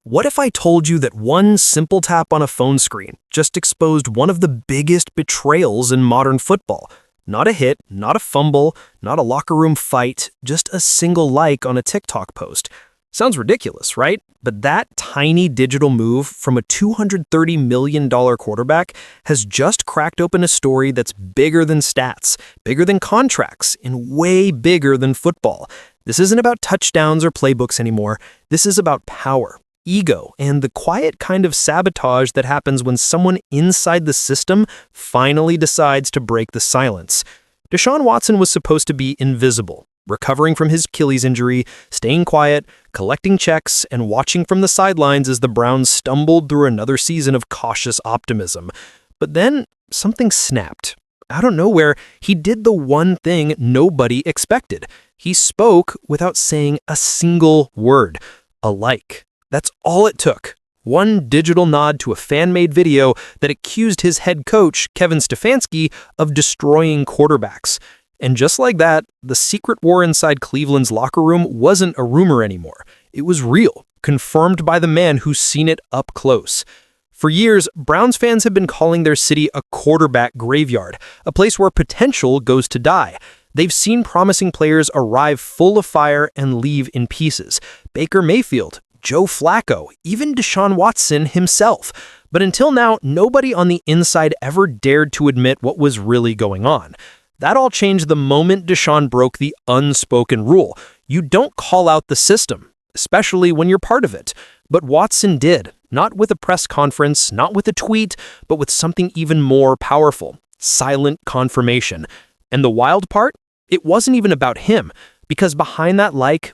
What if I told you that one simple tap on a phone screen just exposed one of the biggest betrayals in modern football? Not a hit, not a fumble, not a locker room fight, just a single like on a TikTok post. Sounds ridiculous, right? But that tiny digital move from a $230 million quarterback has just cracked open a story that's bigger than stats, bigger than contracts, and way bigger than football. This isn't about touchdowns or playbooks anymore. This is about power, ego, and the quiet kind of sabotage that happens when someone inside the system finally decides to break the silence. Deshaun Watson was supposed to be invisible, recovering from his Achilles injury, staying quiet, collecting checks, and watching from the sidelines as the Browns stumbled through another season of cautious optimism. But then something snapped. Out of nowhere, he did the one thing nobody expected. He spoke without saying a single word. A like. That's all it took. One digital nod to a fan-made video that accused his head coach, Kevin Stefanski, of destroying quarterbacks. And just like that, the secret war inside Cleveland's locker room wasn't a rumor anymore. It was real, confirmed by the man who's seen it up close. For years, Browns fans have been calling their city a quarterback graveyard, a place where potential goes to die. They've seen promising players arrive full of fire and leave in pieces. Baker Mayfield, Joe Flacco, even Deshaun Watson himself. But until now, nobody on the inside ever dared to admit what was really going on. That all changed the moment Deshaun broke the unspoken rule. You don't call out the system, especially when you're part of it. But Watson did, not with a press conference, not with a tweet, but with something even more powerful: silent confirmation. And the wild part? It wasn't even about him, because behind that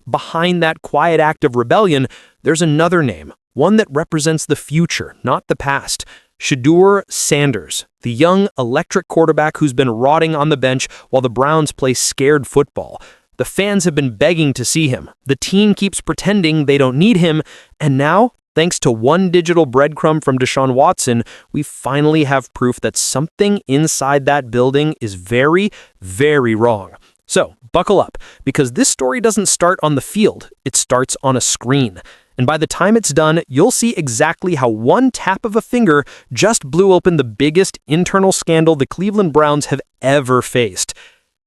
behind that quiet act of rebellion, there's another name, one that represents the future, not the past. Shedeur Sanders, the young, electric quarterback who's been rotting on the bench while the Browns play scared football. The fans have been begging to see him. The team keeps pretending they don't need him. And now, thanks to one digital breadcrumb from Deshaun Watson, we finally have proof that something inside that building is very, very wrong. So, buckle up, because this story doesn't start on the field. It starts on a screen. And by the time it's done, you'll see exactly how one tap of a finger just blew open the biggest internal scandal the Cleveland Browns have ever faced.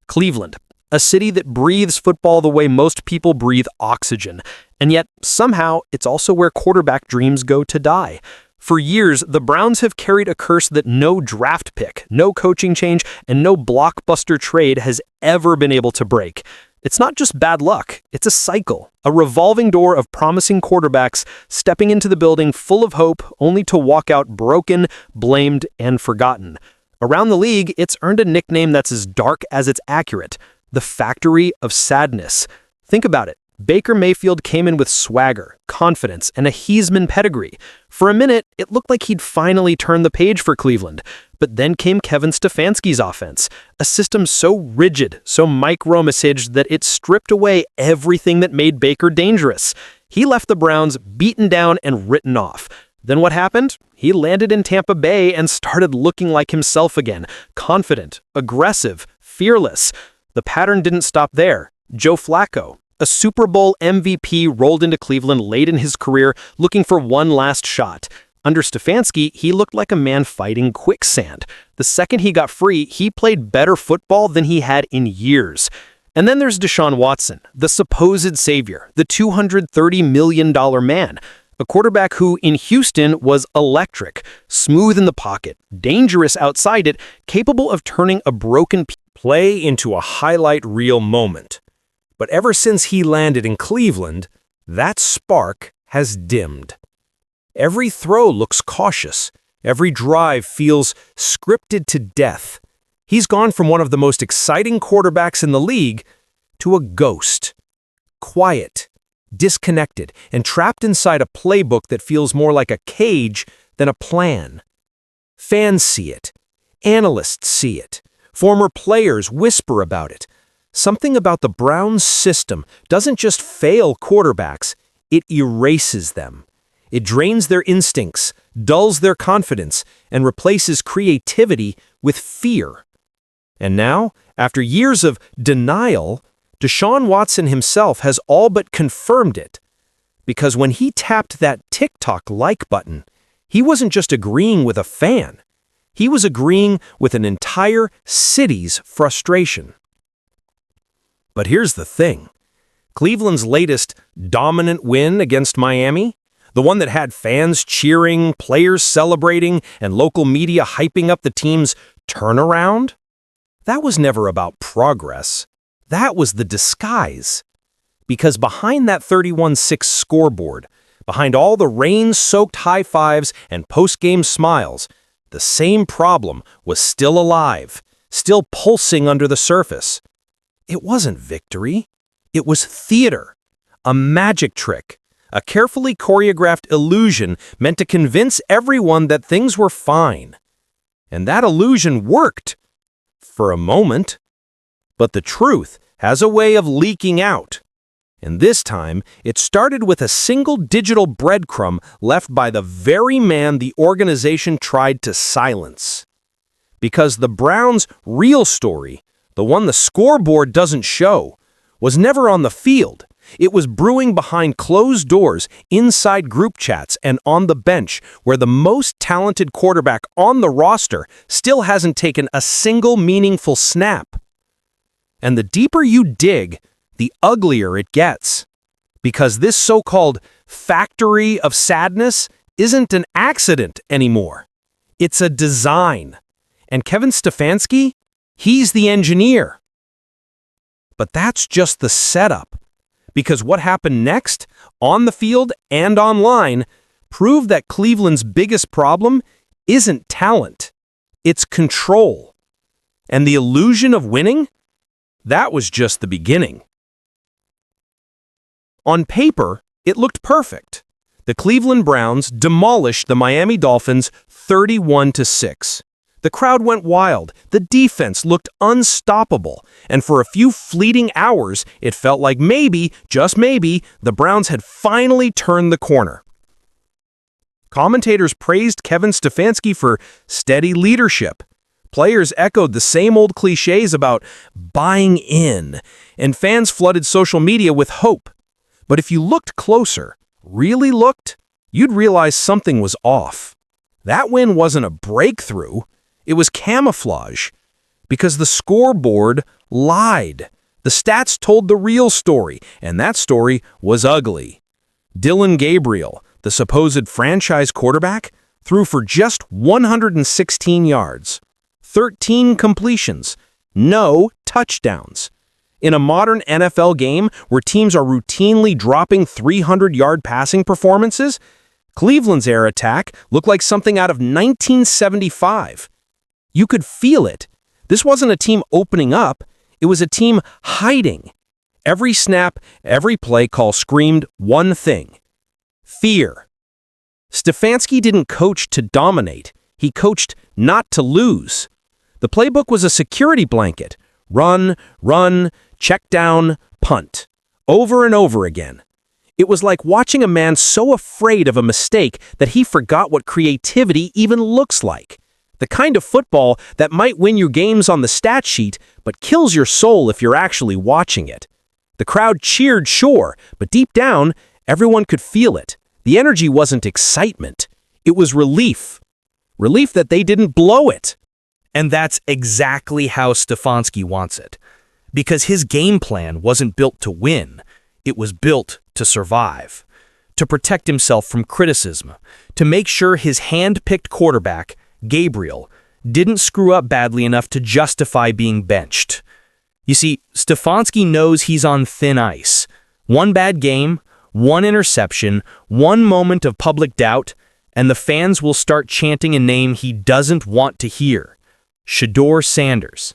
Cleveland, a city that breathes football the way most people breathe oxygen. And yet, somehow, it's also where quarterback dreams go to die. For years, the Browns have carried a curse that no draft pick, no coaching change, and no blockbuster trade has ever been able to break. It's not just bad luck, it's a cycle, a revolving door of promising quarterbacks stepping into the building full of hope only to walk out broken, blamed, and forgotten. Around the league, it's earned a nickname that's as dark as it's accurate: the Factory of Sadness. Think about it. Baker Mayfield came in with swagger, confidence, and a Heisman pedigree. For a minute, it looked like he'd finally turned the page for Cleveland. But then came Kevin Stefanski's offense, a system so rigid, so micromanaged that it stripped away everything that made Baker dangerous. He left the Browns beaten down and written off. Then what happened? He landed in Tampa Bay and started looking like himself again, confident, aggressive, fearless. The pattern didn't stop there. Joe Flacco, a Super Bowl MVP, rolled into Cleveland late in his career looking for one last shot. Under Stefanski, he looked like a man fighting quicksand. The second he got free, he played better football than he had in years. And then there's Deshaun Watson, the supposed savior, the $230 million man. A quarterback who, in Houston, was electric, smooth in the pocket, dangerous outside it, capable of turning a broken play into a highlight reel moment. But ever since he landed in Cleveland, that spark has dimmed. Every throw looks cautious. Every drive feels scripted to death. He's gone from one of the most exciting quarterbacks in the league to a ghost. Quiet, disconnected, and trapped inside a playbook that feels more like a cage than a plan. Fans see it. Analysts see it. Former players whisper about it. Something about the Browns system doesn't just fail quarterbacks, it erases them. It drains their instincts, dulls their confidence, and replaces creativity with fear. And now, after years of denial, Deshaun Watson himself has all but confirmed it. Because when he tapped that TikTok like button, he wasn't just agreeing with a fan. He was agreeing with an entire city's frustration. But here's the thing. Cleveland's latest dominant win against Miami, the one that had fans cheering, players celebrating, and local media hyping up the team's turnaround, that was never about progress. That was the disguise. Because behind that 31-6 scoreboard, behind all the rain-soaked high fives and post-game smiles, the same problem was still alive, still pulsing under the surface. It wasn't victory. It was theater, a magic trick, a carefully choreographed illusion meant to convince everyone that things were fine. And that illusion worked. For a moment. But the truth has a way of leaking out. And this time, it started with a single digital breadcrumb left by the very man the organization tried to silence. Because the Browns' real story, the one the scoreboard doesn't show, was never on the field. It was brewing behind closed doors, inside group chats, and on the bench, where the most talented quarterback on the roster still hasn't taken a single meaningful snap. And the deeper you dig, the uglier it gets. Because this so-called factory of sadness isn't an accident anymore. It's a design. And Kevin Stefanski, he's the engineer. But that's just the setup. Because what happened next, on the field and online, proved that Cleveland's biggest problem isn't talent. It's control. And the illusion of winning? That was just the beginning. On paper, it looked perfect. The Cleveland Browns demolished the Miami Dolphins 31-6. The crowd went wild, the defense looked unstoppable, and for a few fleeting hours, it felt like maybe, just maybe, the Browns had finally turned the corner. Commentators praised Kevin Stefanski for steady leadership. Players echoed the same old cliches about buying in, and fans flooded social media with hope. But if you looked closer, really looked, you'd realize something was off. That win wasn't a breakthrough. It was camouflage. Because the scoreboard lied. The stats told the real story, and that story was ugly. Dillon Gabriel, the supposed franchise quarterback, threw for just 116 yards, 13 completions, no touchdowns. In a modern NFL game where teams are routinely dropping 300-yard passing performances, Cleveland's air attack looked like something out of 1975. You could feel it. This wasn't a team opening up. It was a team hiding. Every snap, every play call screamed one thing: fear. Stefanski didn't coach to dominate. He coached not to lose. The playbook was a security blanket. Run, check down, punt. Over and over again. It was like watching a man so afraid of a mistake that he forgot what creativity even looks like. The kind of football that might win you games on the stat sheet, but kills your soul if you're actually watching it. The crowd cheered, sure, but deep down, everyone could feel it. The energy wasn't excitement. It was relief. Relief that they didn't blow it. And that's exactly how Stefanski wants it. Because his game plan wasn't built to win. It was built to survive. To protect himself from criticism. To make sure his hand-picked quarterback, Gabriel, didn't screw up badly enough to justify being benched. You see, Stefanski knows he's on thin ice. One bad game, one interception, one moment of public doubt, and the fans will start chanting a name he doesn't want to hear: Shedeur Sanders.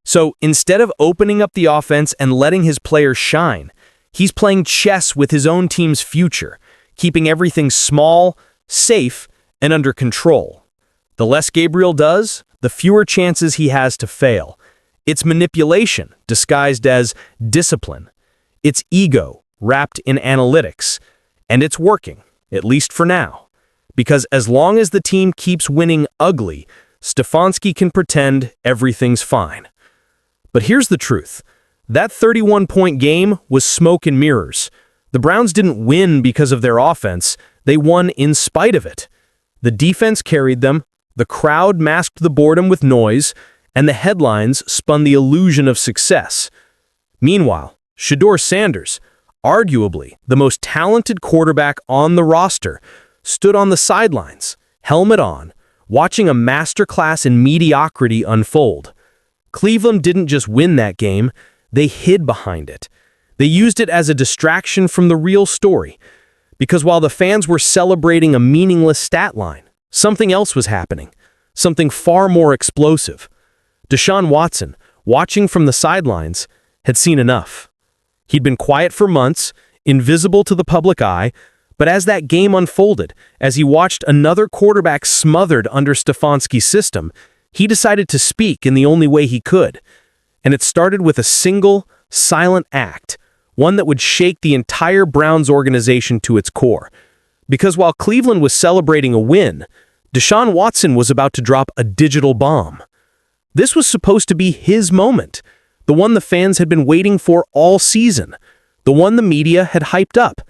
So instead of opening up the offense and letting his players shine, he's playing chess with his own team's future, keeping everything small, safe, and under control. The less Gabriel does, the fewer chances he has to fail. It's manipulation disguised as discipline. It's ego wrapped in analytics. And it's working, at least for now. Because as long as the team keeps winning ugly, Stefanski can pretend everything's fine. But here's the truth. That 31-point game was smoke and mirrors. The Browns didn't win because of their offense, they won in spite of it. The defense carried them, the crowd masked the boredom with noise, and the headlines spun the illusion of success. Meanwhile, Shedeur Sanders, arguably the most talented quarterback on the roster, stood on the sidelines, helmet on, watching a masterclass in mediocrity unfold. Cleveland didn't just win that game, they hid behind it. They used it as a distraction from the real story. Because while the fans were celebrating a meaningless stat line, something else was happening, something far more explosive. Deshaun Watson, watching from the sidelines, had seen enough. He'd been quiet for months, invisible to the public eye, but as that game unfolded, as he watched another quarterback smothered under Stefanski's system, he decided to speak in the only way he could. And it started with a single, silent act, one that would shake the entire Browns organization to its core. Because while Cleveland was celebrating a win, Deshaun Watson was about to drop a digital bomb. This was supposed to be his moment, the one the fans had been waiting for all season, the one the media had hyped up,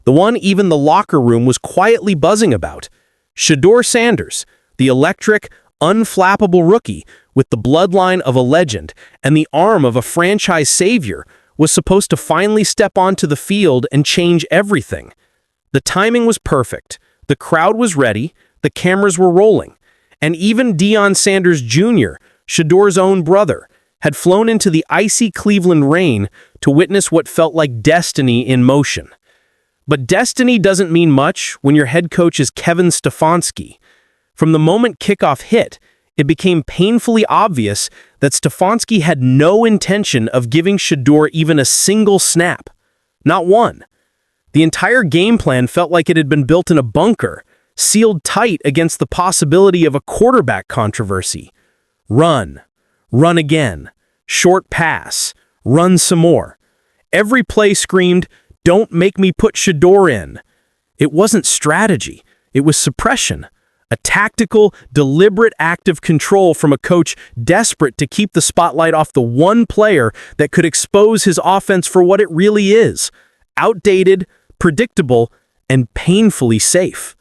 the one even the locker room was quietly buzzing about. Shedeur Sanders, the electric, unflappable rookie with the bloodline of a legend and the arm of a franchise savior, was supposed to finally step onto the field and change everything. The timing was perfect, the crowd was ready, the cameras were rolling, and even Deion Sanders Jr., Shedeur's own brother, had flown into the icy Cleveland rain to witness what felt like destiny in motion. But destiny doesn't mean much when your head coach is Kevin Stefanski. From the moment kickoff hit, it became painfully obvious that Stefanski had no intention of giving Shedeur even a single snap. Not one. The entire game plan felt like it had been built in a bunker, sealed tight against the possibility of a quarterback controversy. Run. Run again. Short pass. Run some more. Every play screamed, "Don't make me put Shedeur in." It wasn't strategy. It was suppression. A tactical, deliberate act of control from a coach desperate to keep the spotlight off the one player that could expose his offense for what it really is: outdated, predictable, and painfully safe.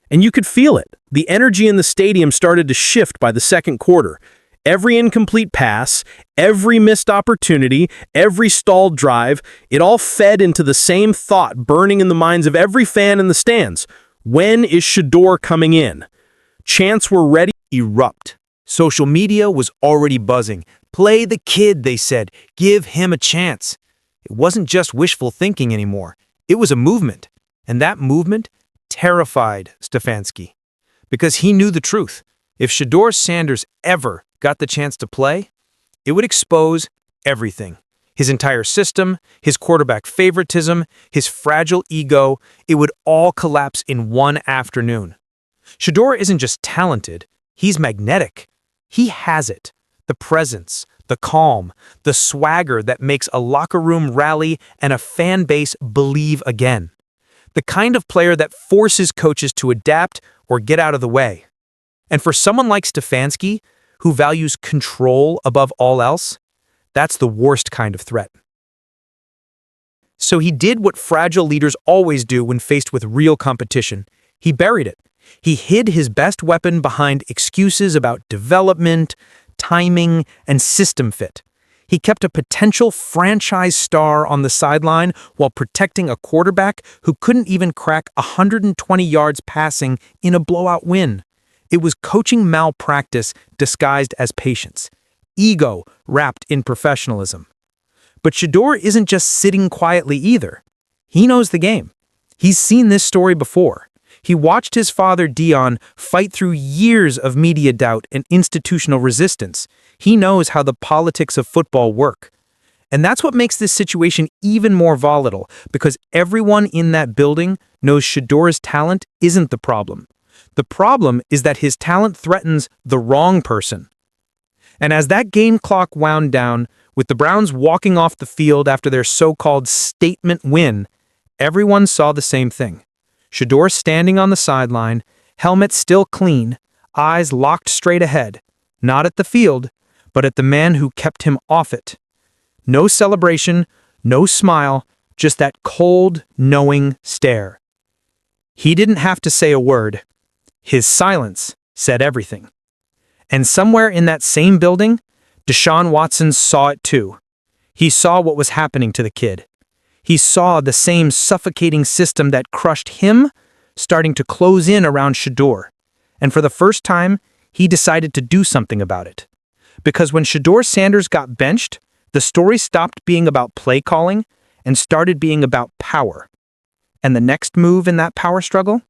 And you could feel it. The energy in the stadium started to shift by the second quarter. Every incomplete pass, every missed opportunity, every stalled drive, it all fed into the same thought burning in the minds of every fan in the stands. When is Shedeur coming in? Chants were ready to erupt. Social media was already buzzing. Play the kid, they said. Give him a chance. It wasn't just wishful thinking anymore. It was a movement. And that movement terrified Stefanski. Because he knew the truth. If Shedeur Sanders ever got the chance to play, it would expose everything. His entire system, his quarterback favoritism, his fragile ego, it would all collapse in one afternoon. Shedeur isn't just talented, he's magnetic. He has it. The presence, the calm, the swagger that makes a locker room rally and a fan base believe again. The kind of player that forces coaches to adapt or get out of the way. And for someone like Stefanski, who values control above all else, that's the worst kind of threat. So he did what fragile leaders always do when faced with real competition. He buried it. He hid his best weapon behind excuses about development, timing, and system fit. He kept a potential franchise star on the sideline while protecting a quarterback who couldn't even crack 120 yards passing in a blowout win. It was coaching malpractice disguised as patience. Ego wrapped in professionalism. But Shedeur isn't just sitting quietly either. He knows the game. He's seen this story before. He watched his father Deion fight through years of media doubt and institutional resistance. He knows how the politics of football work. And that's what makes this situation even more volatile, because everyone in that building knows Shedeur's talent isn't the problem. The problem is that his talent threatens the wrong person. And as that game clock wound down, with the Browns walking off the field after their so-called statement win, everyone saw the same thing. Shedeur standing on the sideline, helmet still clean, eyes locked straight ahead, not at the field, but at the man who kept him off it. No celebration, no smile, just that cold, knowing stare. He didn't have to say a word. His silence said everything. And somewhere in that same building, Deshaun Watson saw it too. He saw what was happening to the kid. He saw the same suffocating system that crushed him starting to close in around Shedeur. And for the first time, he decided to do something about it. Because when Shedeur Sanders got benched, the story stopped being about play calling and started being about power. And the next move in that power struggle?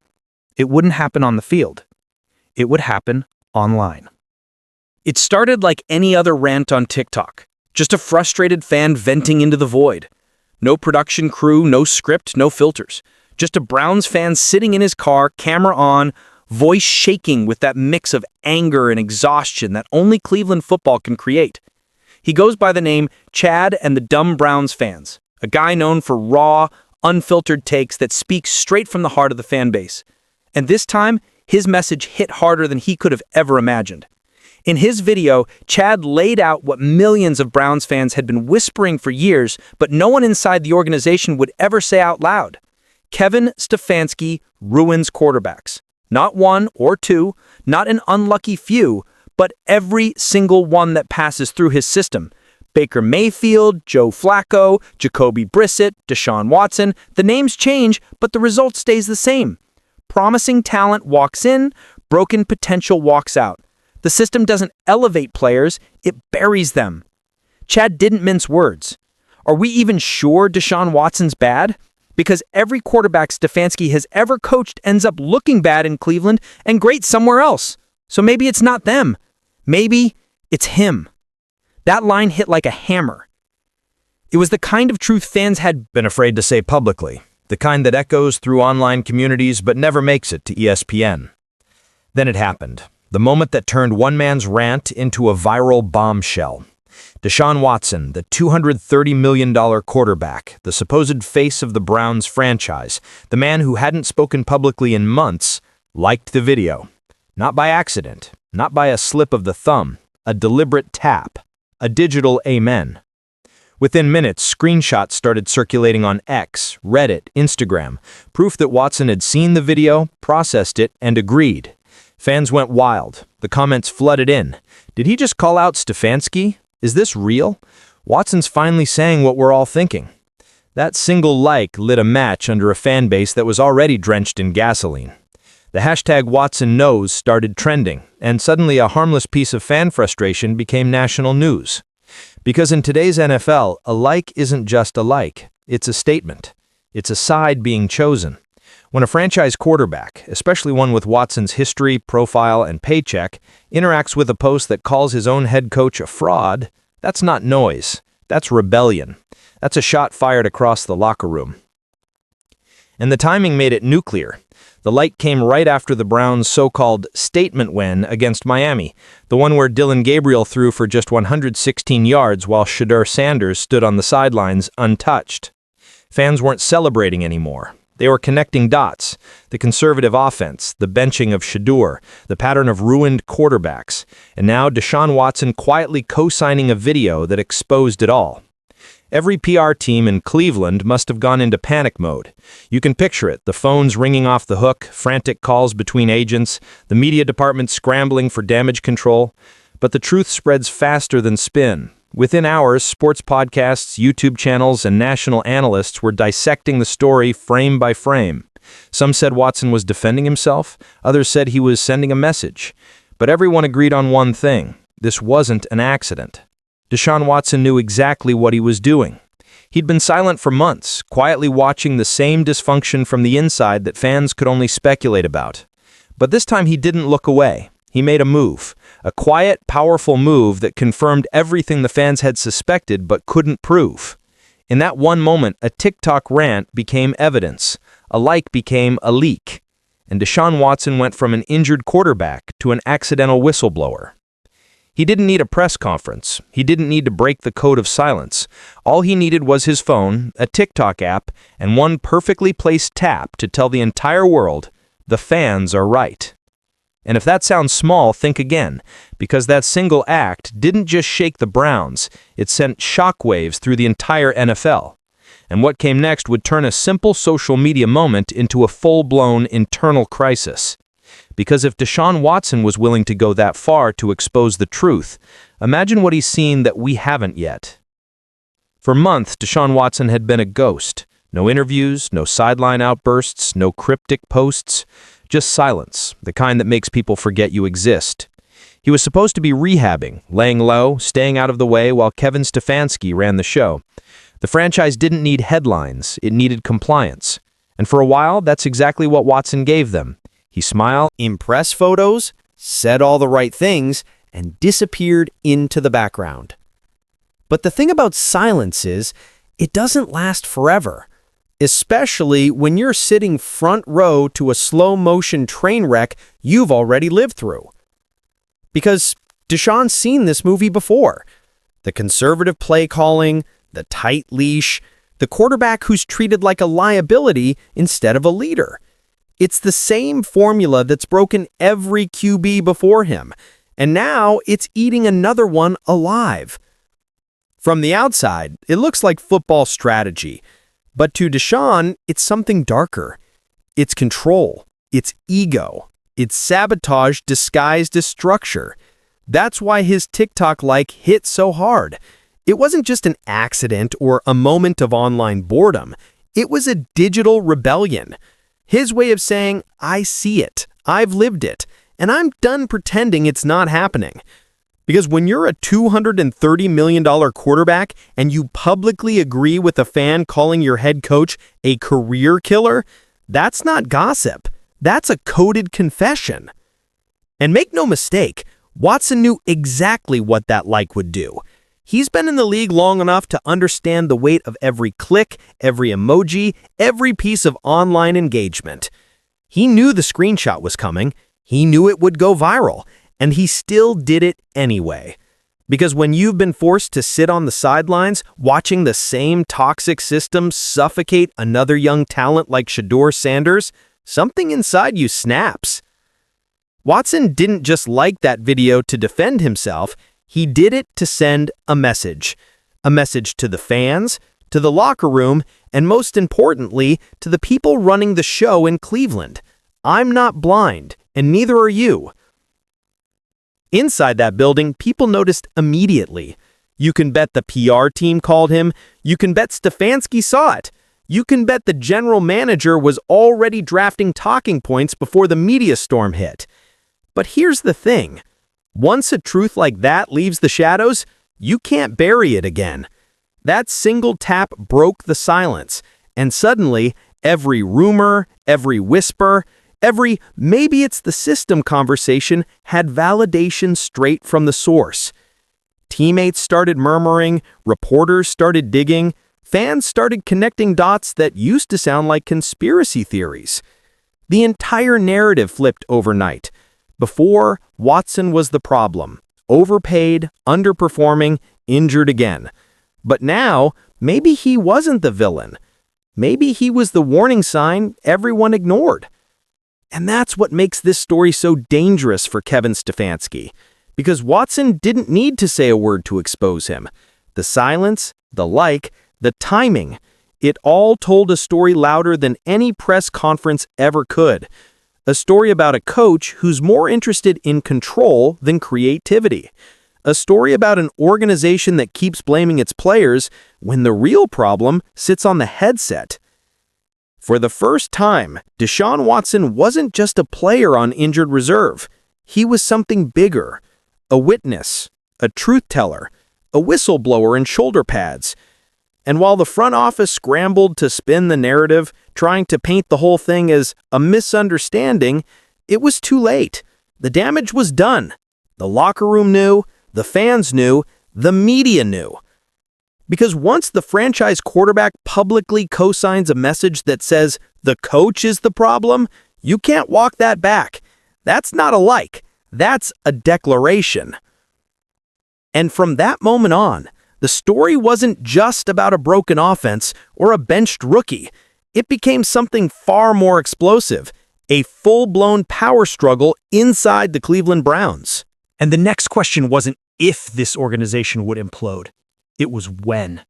It wouldn't happen on the field. It would happen online. It started like any other rant on TikTok. Just a frustrated fan venting into the void. No production crew, no script, no filters. Just a Browns fan sitting in his car, camera on, voice shaking with that mix of anger and exhaustion that only Cleveland football can create. He goes by the name Chad and the Dumb Browns Fans, a guy known for raw, unfiltered takes that speak straight from the heart of the fan base. And this time, his message hit harder than he could have ever imagined. In his video, Chad laid out what millions of Browns fans had been whispering for years, but no one inside the organization would ever say out loud. Kevin Stefanski ruins quarterbacks. Not one or two, not an unlucky few, but every single one that passes through his system. Baker Mayfield, Joe Flacco, Jacoby Brissett, Deshaun Watson, the names change, but the result stays the same. Promising talent walks in, broken potential walks out. The system doesn't elevate players, it buries them. Chad didn't mince words. Are we even sure Deshaun Watson's bad? Because every quarterback Stefanski has ever coached ends up looking bad in Cleveland and great somewhere else. So maybe it's not them. Maybe it's him. That line hit like a hammer. It was the kind of truth fans had Been afraid to say publicly, the kind that echoes through online communities but never makes it to ESPN. Then it happened, the moment that turned one man's rant into a viral bombshell. Deshaun Watson, the $230 million quarterback, the supposed face of the Browns franchise, the man who hadn't spoken publicly in months, liked the video. Not by accident, not by a slip of the thumb, a deliberate tap, a digital amen. Within minutes, screenshots started circulating on X, Reddit, Instagram, proof that Watson had seen the video, processed it, and agreed. Fans went wild. The comments flooded in. Did he just call out Stefanski? Is this real? Watson's finally saying what we're all thinking. That single like lit a match under a fan base that was already drenched in gasoline. The hashtag Watson knows started trending, and suddenly a harmless piece of fan frustration became national news. Because in today's NFL, a like isn't just a like, it's a statement. It's a side being chosen. When a franchise quarterback, especially one with Watson's history, profile, and paycheck, interacts with a post that calls his own head coach a fraud, that's not noise. That's rebellion. That's a shot fired across the locker room. And the timing made it nuclear. The like came right after the Browns' so-called statement win against Miami, the one where Dillon Gabriel threw for just 116 yards while Shedeur Sanders stood on the sidelines untouched. Fans weren't celebrating anymore. They were connecting dots, the conservative offense, the benching of Shedeur, the pattern of ruined quarterbacks, and now Deshaun Watson quietly co-signing a video that exposed it all. Every PR team in Cleveland must have gone into panic mode. You can picture it, the phones ringing off the hook, frantic calls between agents, the media department scrambling for damage control. But the truth spreads faster than spin. Within hours, sports podcasts, YouTube channels, and national analysts were dissecting the story frame by frame. Some said Watson was defending himself, others said he was sending a message. But everyone agreed on one thing: this wasn't an accident. Deshaun Watson knew exactly what he was doing. He'd been silent for months, quietly watching the same dysfunction from the inside that fans could only speculate about. But this time he didn't look away. He made a move, a quiet, powerful move that confirmed everything the fans had suspected but couldn't prove. In that one moment, a TikTok rant became evidence. A like became a leak. And Deshaun Watson went from an injured quarterback to an accidental whistleblower. He didn't need a press conference. He didn't need to break the code of silence. All he needed was his phone, a TikTok app, and one perfectly placed tap to tell the entire world, the fans are right. And if that sounds small, think again, because that single act didn't just shake the Browns, it sent shockwaves through the entire NFL. And what came next would turn a simple social media moment into a full-blown internal crisis. Because if Deshaun Watson was willing to go that far to expose the truth, imagine what he's seen that we haven't yet. For months, Deshaun Watson had been a ghost. No interviews, no sideline outbursts, no cryptic posts, just silence, the kind that makes people forget you exist. He was supposed to be rehabbing, laying low, staying out of the way while Kevin Stefanski ran the show. The franchise didn't need headlines, it needed compliance. And for a while, that's exactly what Watson gave them. He smiled, Impress photos, said all the right things, and disappeared into the background. But the thing about silence is, it doesn't last forever. Especially when you're sitting front row to a slow-motion train wreck you've already lived through. Because Deshaun's seen this movie before. The conservative play calling, the tight leash, the quarterback who's treated like a liability instead of a leader. It's the same formula that's broken every QB before him, and now it's eating another one alive. From the outside, it looks like football strategy, but to Deshaun, it's something darker. It's control, it's ego, it's sabotage disguised as structure. That's why his TikTok like hit so hard. It wasn't just an accident or a moment of online boredom. It was a digital rebellion. His way of saying, I see it, I've lived it, and I'm done pretending it's not happening. Because when you're a $230 million quarterback and you publicly agree with a fan calling your head coach a career killer, that's not gossip. That's a coded confession. And make no mistake, Watson knew exactly what that like would do. He's been in the league long enough to understand the weight of every click, every emoji, every piece of online engagement. He knew the screenshot was coming. He knew it would go viral. And he still did it anyway. Because when you've been forced to sit on the sidelines watching the same toxic system suffocate another young talent like Shedeur Sanders, something inside you snaps. Watson didn't just like that video to defend himself, he did it to send a message. A message to the fans, to the locker room, and most importantly, to the people running the show in Cleveland. I'm not blind, and neither are you. Inside that building, people noticed immediately. You can bet the PR team called him. You can bet Stefanski saw it. You can bet the general manager was already drafting talking points before the media storm hit. But here's the thing. Once a truth like that leaves the shadows, you can't bury it again. That single tap broke the silence, and suddenly, every rumor, every whisper, every maybe it's the system conversation had validation straight from the source. Teammates started murmuring, reporters started digging, fans started connecting dots that used to sound like conspiracy theories. The entire narrative flipped overnight. Before, Watson was the problem, overpaid, underperforming, injured again. But now, maybe he wasn't the villain. Maybe he was the warning sign everyone ignored. And that's what makes this story so dangerous for Kevin Stefanski, because Watson didn't need to say a word to expose him. The silence, the like, the timing, it all told a story louder than any press conference ever could. A story about a coach who's more interested in control than creativity. A story about an organization that keeps blaming its players when the real problem sits on the headset. For the first time, Deshaun Watson wasn't just a player on injured reserve. He was something bigger. A witness, a truth teller, a whistleblower in shoulder pads. And while the front office scrambled to spin the narrative, trying to paint the whole thing as a misunderstanding, it was too late. The damage was done. The locker room knew, the fans knew, the media knew. Because once the franchise quarterback publicly co-signs a message that says the coach is the problem, you can't walk that back. That's not a like. That's a declaration. And from that moment on, the story wasn't just about a broken offense or a benched rookie. It became something far more explosive, a full-blown power struggle inside the Cleveland Browns. And the next question wasn't if this organization would implode. It was when.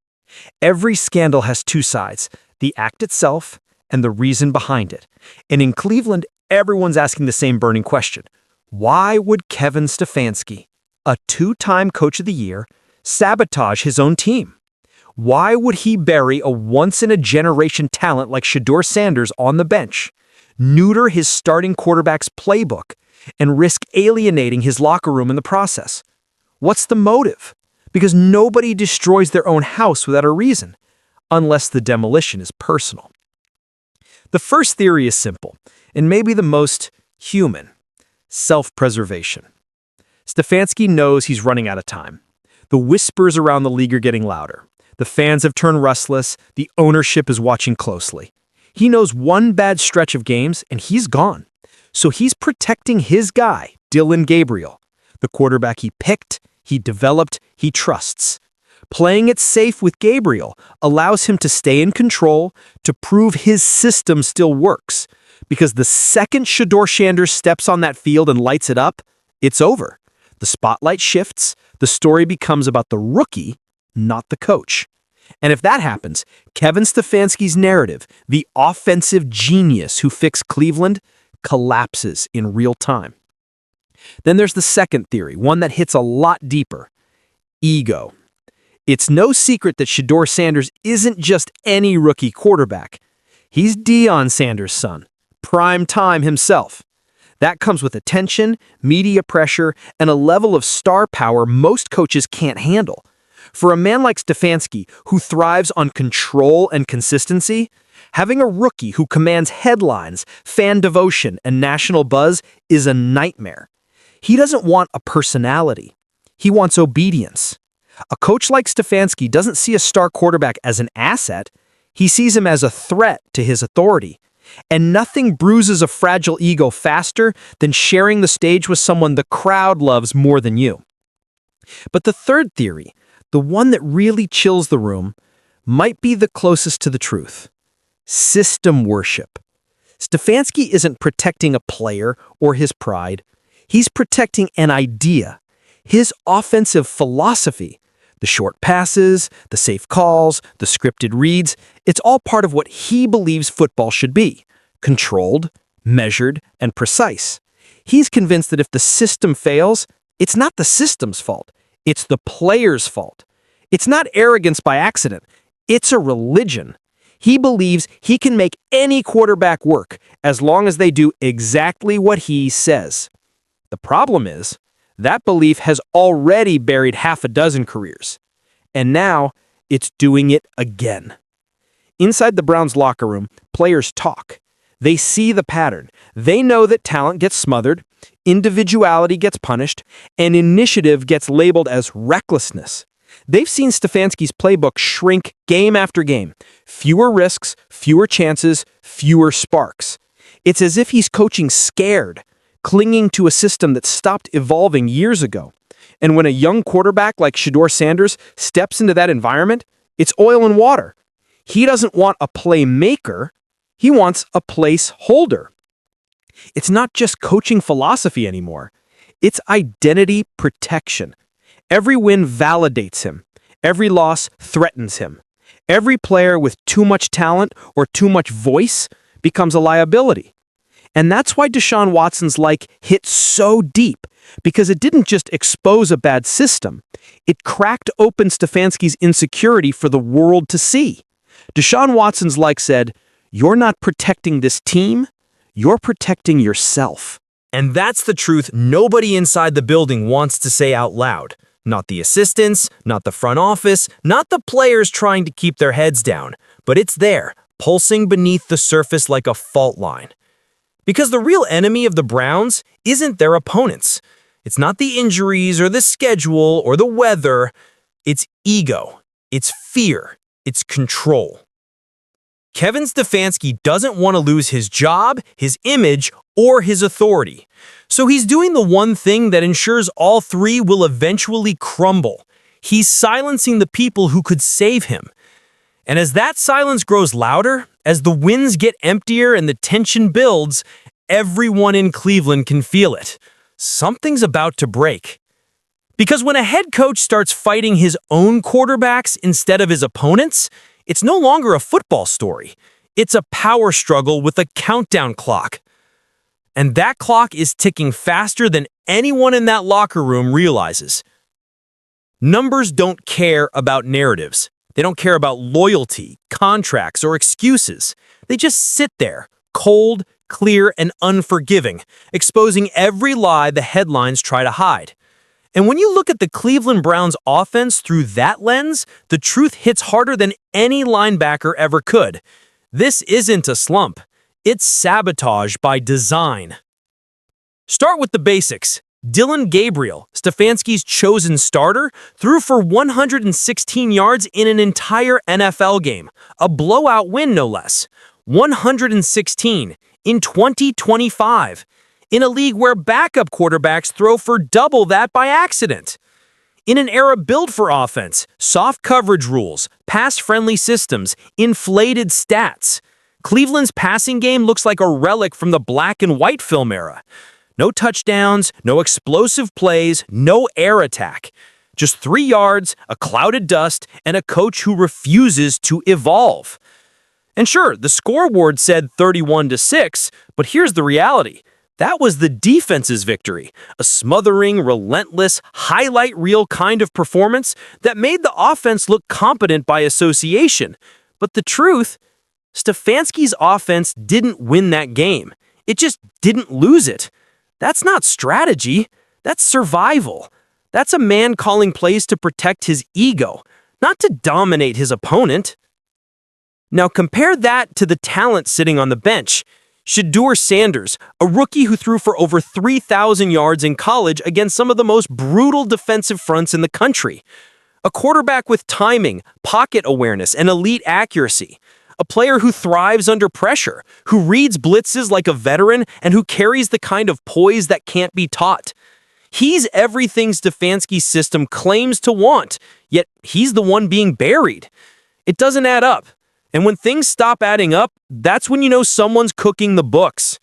Every scandal has two sides, the act itself and the reason behind it. And in Cleveland, everyone's asking the same burning question. Why would Kevin Stefanski, a two-time coach of the year, sabotage his own team? Why would he bury a once-in-a-generation talent like Shedeur Sanders on the bench, neuter his starting quarterback's playbook, and risk alienating his locker room in the process? What's the motive? Because nobody destroys their own house without a reason, unless the demolition is personal. The first theory is simple, and maybe the most human: self-preservation. Stefanski knows he's running out of time. The whispers around the league are getting louder. The fans have turned restless. The ownership is watching closely. He knows one bad stretch of games, and he's gone. So he's protecting his guy, Dillon Gabriel, the quarterback he picked, he developed, he trusts. Playing it safe with Gabriel allows him to stay in control, to prove his system still works. Because the second Shedeur Sanders steps on that field and lights it up, it's over. The spotlight shifts, the story becomes about the rookie, not the coach. And if that happens, Kevin Stefanski's narrative, the offensive genius who fixed Cleveland, collapses in real time. Then there's the second theory, one that hits a lot deeper: ego. It's no secret that Shedeur Sanders isn't just any rookie quarterback. He's Deion Sanders' son, prime time himself. That comes with attention, media pressure, and a level of star power most coaches can't handle. For a man like Stefanski, who thrives on control and consistency, having a rookie who commands headlines, fan devotion, and national buzz is a nightmare. He doesn't want a personality. He wants obedience. A coach like Stefanski doesn't see a star quarterback as an asset. He sees him as a threat to his authority. And nothing bruises a fragile ego faster than sharing the stage with someone the crowd loves more than you. But the third theory, the one that really chills the room, might be the closest to the truth: system worship. Stefanski isn't protecting a player or his pride. He's protecting an idea, his offensive philosophy. The short passes, the safe calls, the scripted reads, it's all part of what he believes football should be: controlled, measured, and precise. He's convinced that if the system fails, it's not the system's fault. It's the player's fault. It's not arrogance by accident. It's a religion. He believes he can make any quarterback work as long as they do exactly what he says. The problem is, that belief has already buried half a dozen careers. And now, it's doing it again. Inside the Browns locker room, players talk. They see the pattern. They know that talent gets smothered, individuality gets punished, and initiative gets labeled as recklessness. They've seen Stefanski's playbook shrink game after game. Fewer risks, fewer chances, fewer sparks. It's as if he's coaching scared, clinging to a system that stopped evolving years ago. And when a young quarterback like Shedeur Sanders steps into that environment, it's oil and water. He doesn't want a playmaker. He wants a placeholder. It's not just coaching philosophy anymore. It's identity protection. Every win validates him. Every loss threatens him. Every player with too much talent or too much voice becomes a liability. And that's why Deshaun Watson's hit so deep, because it didn't just expose a bad system. It cracked open Stefanski's insecurity for the world to see. Deshaun Watson's said, "You're not protecting this team, you're protecting yourself." And that's the truth nobody inside the building wants to say out loud. Not the assistants, not the front office, not the players trying to keep their heads down. But it's there, pulsing beneath the surface like a fault line. Because the real enemy of the Browns isn't their opponents. It's not the injuries or the schedule or the weather. It's ego. It's fear. It's control. Kevin Stefanski doesn't want to lose his job, his image, or his authority. So he's doing the one thing that ensures all three will eventually crumble. He's silencing the people who could save him. And as that silence grows louder, as the wins get emptier and the tension builds, everyone in Cleveland can feel it. Something's about to break. Because when a head coach starts fighting his own quarterbacks instead of his opponents, it's no longer a football story. It's a power struggle with a countdown clock. And that clock is ticking faster than anyone in that locker room realizes. Numbers don't care about narratives. They don't care about loyalty, contracts, or excuses. They just sit there, cold, clear, and unforgiving, exposing every lie the headlines try to hide. And when you look at the Cleveland Browns offense through that lens, the truth hits harder than any linebacker ever could. This isn't a slump. It's sabotage by design. Start with the basics. Dillon Gabriel, Stefanski's chosen starter, threw for 116 yards in an entire NFL game. A blowout win, no less. 116 in 2025. In a league where backup quarterbacks throw for double that by accident. In an era built for offense, soft coverage rules, pass-friendly systems, inflated stats, Cleveland's passing game looks like a relic from the black and white film era. No touchdowns, no explosive plays, no air attack. Just 3 yards, a cloud of dust, and a coach who refuses to evolve. And sure, the scoreboard said 31-6, but here's the reality. That was the defense's victory, a smothering, relentless, highlight reel kind of performance that made the offense look competent by association. But the truth, Stefanski's offense didn't win that game. It just didn't lose it. That's not strategy. That's survival. That's a man calling plays to protect his ego, not to dominate his opponent. Now compare that to the talent sitting on the bench. Shedeur Sanders, a rookie who threw for over 3,000 yards in college against some of the most brutal defensive fronts in the country. A quarterback with timing, pocket awareness, and elite accuracy. A player who thrives under pressure, who reads blitzes like a veteran, and who carries the kind of poise that can't be taught. He's everything Stefanski's system claims to want, yet he's the one being buried. It doesn't add up. And when things stop adding up, that's when you know someone's cooking the books.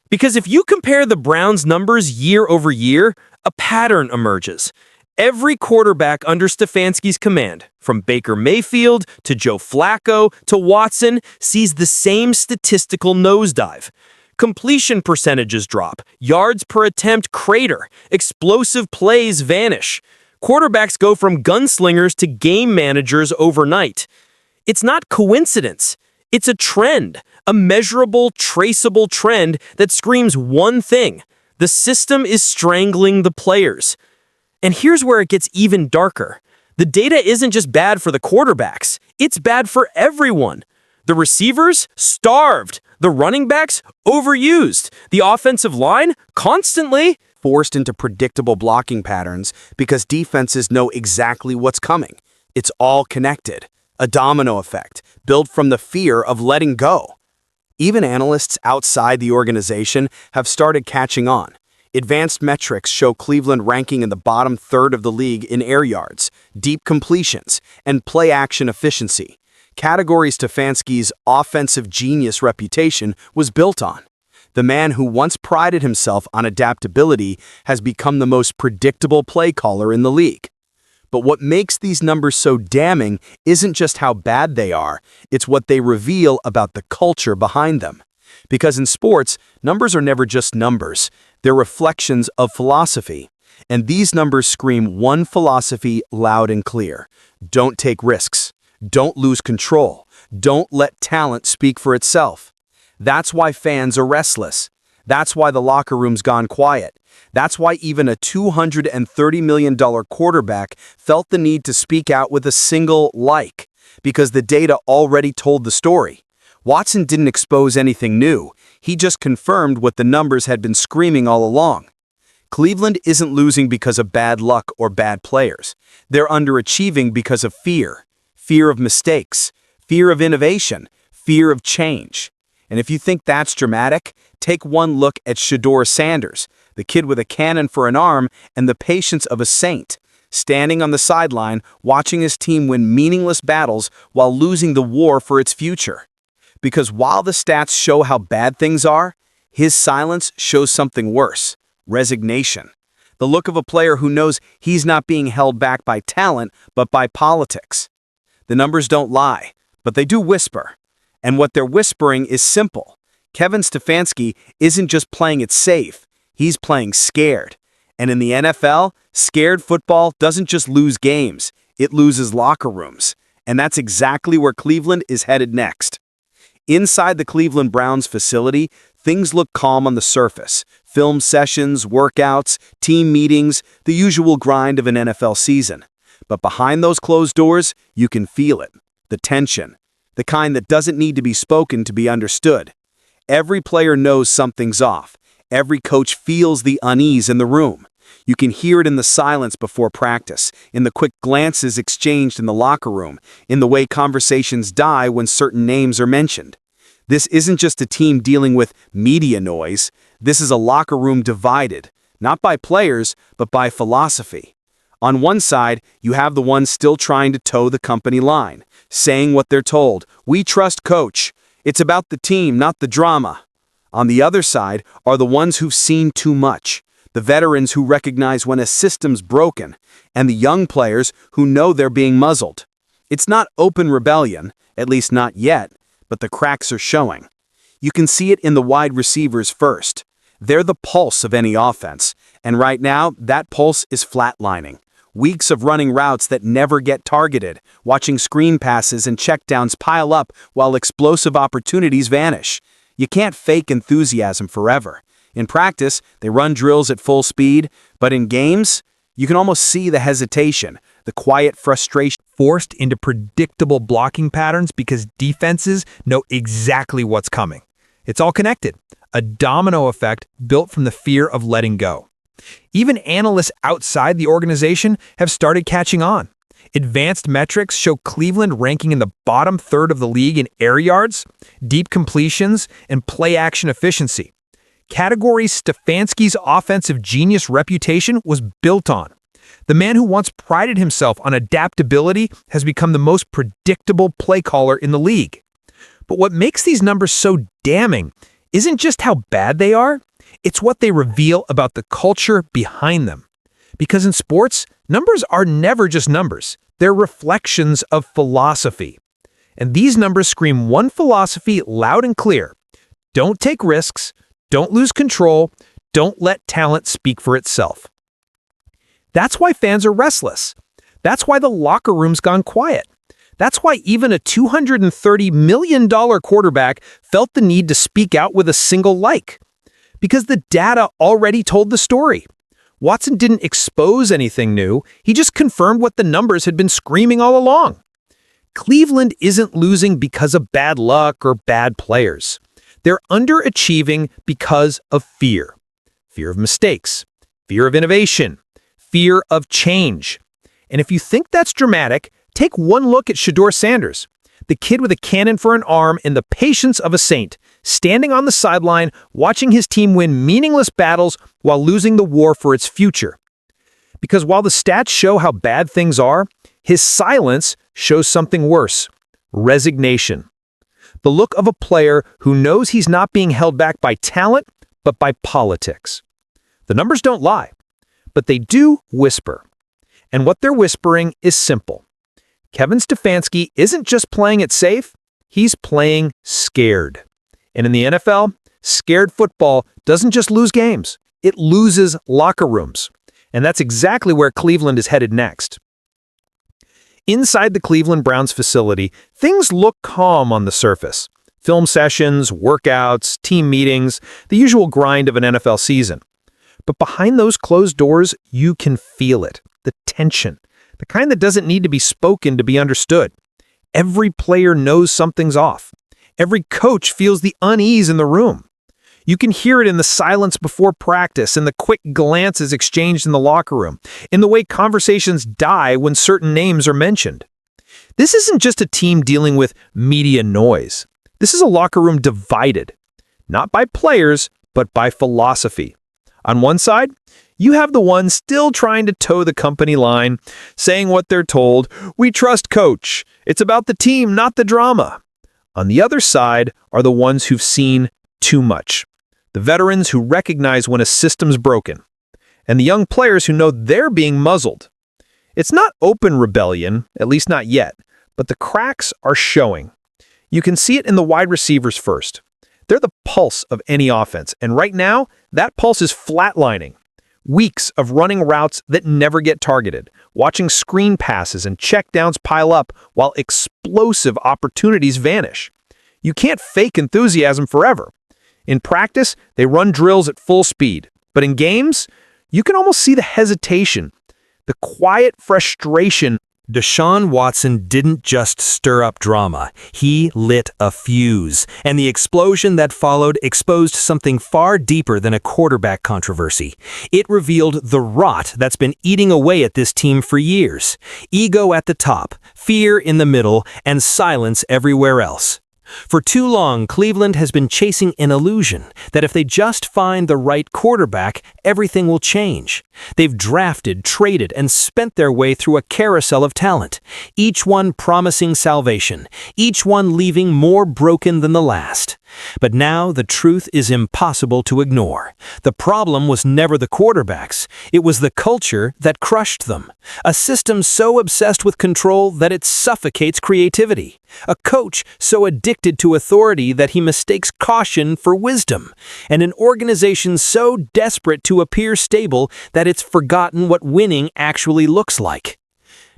Because if you compare the Browns' numbers year over year, a pattern emerges. Every quarterback under Stefanski's command, from Baker Mayfield to Joe Flacco to Watson, sees the same statistical nosedive. Completion percentages drop, yards per attempt crater, explosive plays vanish. Quarterbacks go from gunslingers to game managers overnight. It's not coincidence. It's a trend, a measurable, traceable trend that screams one thing. The system is strangling the players. And here's where it gets even darker. The data isn't just bad for the quarterbacks. It's bad for everyone. The receivers, starved. The running backs, overused. The offensive line, constantly forced into predictable blocking patterns because defenses know exactly what's coming. It's all connected. A domino effect, built from the fear of letting go. Even analysts outside the organization have started catching on. Advanced metrics show Cleveland ranking in the bottom third of the league in air yards, deep completions, and play-action efficiency. Categories Stefanski's offensive genius reputation was built on. The man who once prided himself on adaptability has become the most predictable play caller in the league. But what makes these numbers so damning isn't just how bad they are, it's what they reveal about the culture behind them. Because in sports, numbers are never just numbers. They're reflections of philosophy. And these numbers scream one philosophy loud and clear. Don't take risks. Don't lose control. Don't let talent speak for itself. That's why fans are restless. That's why the locker room's gone quiet. That's why even a $230 million quarterback felt the need to speak out with a single like, because the data already told the story. Watson didn't expose anything new. He just confirmed what the numbers had been screaming all along. Cleveland isn't losing because of bad luck or bad players. They're underachieving because of fear. Fear of mistakes. Fear of innovation. Fear of change. And if you think that's dramatic, take one look at Shedeur Sanders, the kid with a cannon for an arm and the patience of a saint, standing on the sideline watching his team win meaningless battles while losing the war for its future. Because while the stats show how bad things are, his silence shows something worse: resignation. The look of a player who knows he's not being held back by talent, but by politics. The numbers don't lie, but they do whisper. And what they're whispering is simple. Kevin Stefanski isn't just playing it safe, he's playing scared. And in the NFL, scared football doesn't just lose games, it loses locker rooms. And that's exactly where Cleveland is headed next. Inside the Cleveland Browns facility, things look calm on the surface. Film sessions, workouts, team meetings, the usual grind of an NFL season. But behind those closed doors, you can feel it. The tension. The kind that doesn't need to be spoken to be understood. Every player knows something's off. Every coach feels the unease in the room. You can hear it in the silence before practice, in the quick glances exchanged in the locker room, in the way conversations die when certain names are mentioned. This isn't just a team dealing with media noise. This is a locker room divided, not by players, but by philosophy. On one side, you have the ones still trying to toe the company line, saying what they're told. We trust coach. It's about the team, not the drama. On the other side are the ones who've seen too much, the veterans who recognize when a system's broken, and the young players who know they're being muzzled. It's not open rebellion, at least not yet, but the cracks are showing. You can see it in the wide receivers first. They're the pulse of any offense, and right now, that pulse is flatlining. Weeks of running routes that never get targeted, watching screen passes and checkdowns pile up while explosive opportunities vanish. You can't fake enthusiasm forever. In practice, they run drills at full speed, but in games, you can almost see the hesitation, the quiet frustration. Forced into predictable blocking patterns because defenses know exactly what's coming. It's all connected. A domino effect built from the fear of letting go. Even analysts outside the organization have started catching on. Advanced metrics show Cleveland ranking in the bottom third of the league in air yards, deep completions, and play-action efficiency. Categories Stefanski's offensive genius reputation was built on. The man who once prided himself on adaptability has become the most predictable play caller in the league. But what makes these numbers so damning isn't just how bad they are, it's what they reveal about the culture behind them. Because in sports, numbers are never just numbers. They're reflections of philosophy. And these numbers scream one philosophy loud and clear. Don't take risks, don't lose control, don't let talent speak for itself. That's why fans are restless. That's why the locker room's gone quiet. That's why even a $230 million quarterback felt the need to speak out with a single like. Because the data already told the story. Watson didn't expose anything new, he just confirmed what the numbers had been screaming all along. Cleveland isn't losing because of bad luck or bad players. They're underachieving because of fear. Fear of mistakes, fear of innovation, fear of change. And if you think that's dramatic, take one look at Shedeur Sanders, the kid with a cannon for an arm and the patience of a saint, standing on the sideline, watching his team win meaningless battles while losing the war for its future. Because while the stats show how bad things are, his silence shows something worse: resignation. The look of a player who knows he's not being held back by talent, but by politics. The numbers don't lie, but they do whisper. And what they're whispering is simple. Kevin Stefanski isn't just playing it safe, he's playing scared. And in the NFL, scared football doesn't just lose games, it loses locker rooms. And that's exactly where Cleveland is headed next. Inside the Cleveland Browns facility, things look calm on the surface. Film sessions, workouts, team meetings, the usual grind of an NFL season. But behind those closed doors, you can feel it, the tension, the kind that doesn't need to be spoken to be understood. Every player knows something's off. Every coach feels the unease in the room. You can hear it in the silence before practice, in the quick glances exchanged in the locker room, in the way conversations die when certain names are mentioned. This isn't just a team dealing with media noise. This is a locker room divided, not by players, but by philosophy. On one side, you have the ones still trying to toe the company line, saying what they're told, "We trust coach. It's about the team, not the drama." On the other side are the ones who've seen too much. The veterans who recognize when a system's broken. and the young players who know they're being muzzled. It's not open rebellion, at least not yet, but the cracks are showing. You can see it in the wide receivers first. They're the pulse of any offense, and right now, that pulse is flatlining. Weeks of running routes that never get targeted, watching screen passes and checkdowns pile up while explosive opportunities vanish. You can't fake enthusiasm forever. In practice, they run drills at full speed, but in games, you can almost see the hesitation, the quiet frustration. Deshaun Watson didn't just stir up drama, he lit a fuse, and the explosion that followed exposed something far deeper than a quarterback controversy. It revealed the rot that's been eating away at this team for years. Ego at the top, fear in the middle, and silence everywhere else. For too long, Cleveland has been chasing an illusion that if they just find the right quarterback, everything will change. They've drafted, traded, and spent their way through a carousel of talent, each one promising salvation, each one leaving more broken than the last. But now the truth is impossible to ignore. The problem was never the quarterbacks. It was the culture that crushed them. A system so obsessed with control that it suffocates creativity. A coach so addicted to authority that he mistakes caution for wisdom. And an organization so desperate to appear stable that it's forgotten what winning actually looks like.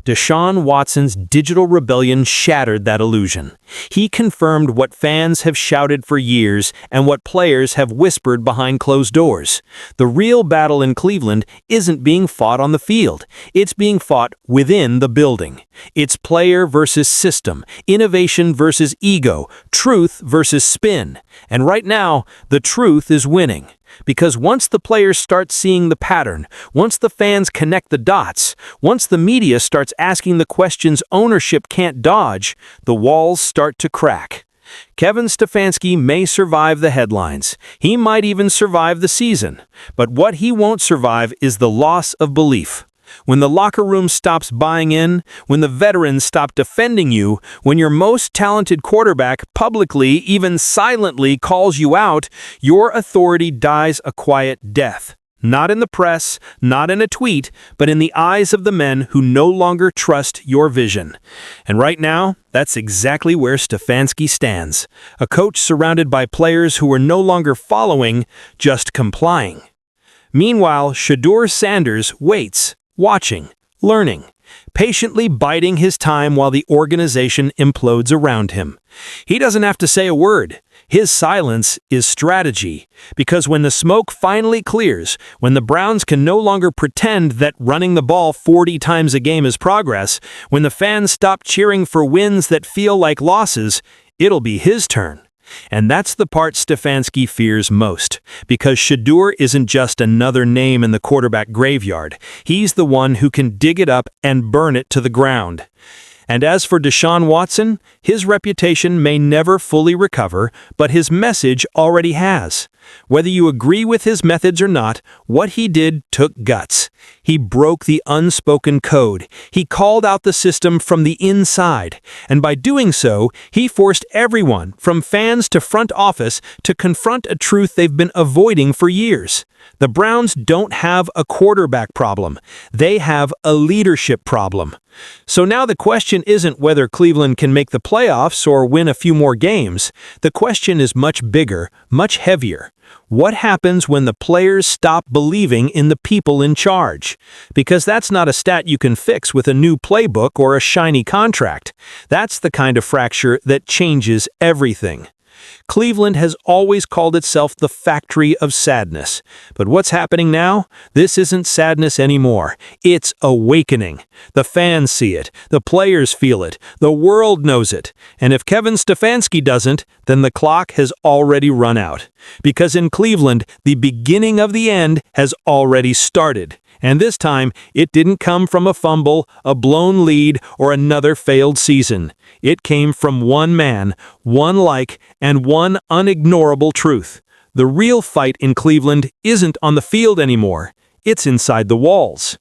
Deshaun Watson's digital rebellion shattered that illusion. He confirmed what fans have shouted for years and what players have whispered behind closed doors. The real battle in Cleveland isn't being fought on the field. It's being fought within the building. It's player versus system, innovation versus ego, truth versus spin. And right now, the truth is winning. Because once the players start seeing the pattern, once the fans connect the dots, once the media starts asking the questions ownership can't dodge, the walls start to crack. Kevin Stefanski may survive the headlines. He might even survive the season. But what he won't survive is the loss of belief. When the locker room stops buying in, when the veterans stop defending you, when your most talented quarterback publicly, even silently calls you out, your authority dies a quiet death. Not in the press, not in a tweet, but in the eyes of the men who no longer trust your vision. And right now, that's exactly where Stefanski stands. A coach surrounded by players who are no longer following, just complying. Meanwhile, Shedeur Sanders waits, watching, learning, patiently biding his time while the organization implodes around him. He doesn't have to say a word. His silence is strategy, because when the smoke finally clears, when the Browns can no longer pretend that running the ball 40 times a game is progress, when the fans stop cheering for wins that feel like losses, it'll be his turn. And that's the part Stefanski fears most, because Shedeur isn't just another name in the quarterback graveyard. He's the one who can dig it up and burn it to the ground. And as for Deshaun Watson, his reputation may never fully recover, but his message already has. Whether you agree with his methods or not, what he did took guts. He broke the unspoken code. He called out the system from the inside. And by doing so, he forced everyone, from fans to front office, to confront a truth they've been avoiding for years. The Browns don't have a quarterback problem. They have a leadership problem. So now the question isn't whether Cleveland can make the playoffs or win a few more games. The question is much bigger, much heavier. What happens when the players stop believing in the people in charge? Because that's not a stat you can fix with a new playbook or a shiny contract. That's the kind of fracture that changes everything. Cleveland has always called itself the factory of sadness. But what's happening now? This isn't sadness anymore. It's awakening. The fans see it. The players feel it. The world knows it. And if Kevin Stefanski doesn't, then the clock has already run out. Because in Cleveland, the beginning of the end has already started. And this time, it didn't come from a fumble, a blown lead, or another failed season. It came from one man, one like, and one unignorable truth. The real fight in Cleveland isn't on the field anymore. It's inside the walls.